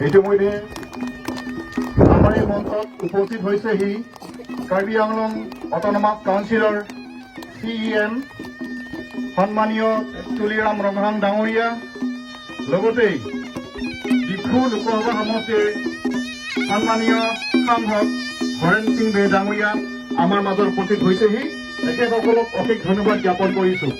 ইতিমধ্যে আমাৰ এই মঞ্চত উপস্থিত হৈছেহি কাৰ্বি আংলং অট'নমাছ কাউন্সিলৰ CEM সন্মানীয় তুলিৰাম ৰমহাং ডাঙৰীয়া, লগতেই ডিফু লোকসভা সমষ্টিৰ সন্মানীয় সাংসদ হৰেণ সিং বে ডাঙৰীয়া আমাৰ মাজত উপস্থিত হৈছেহি। তেখেতসকলক অশেষ ধন্যবাদ জ্ঞাপন কৰিছোঁ।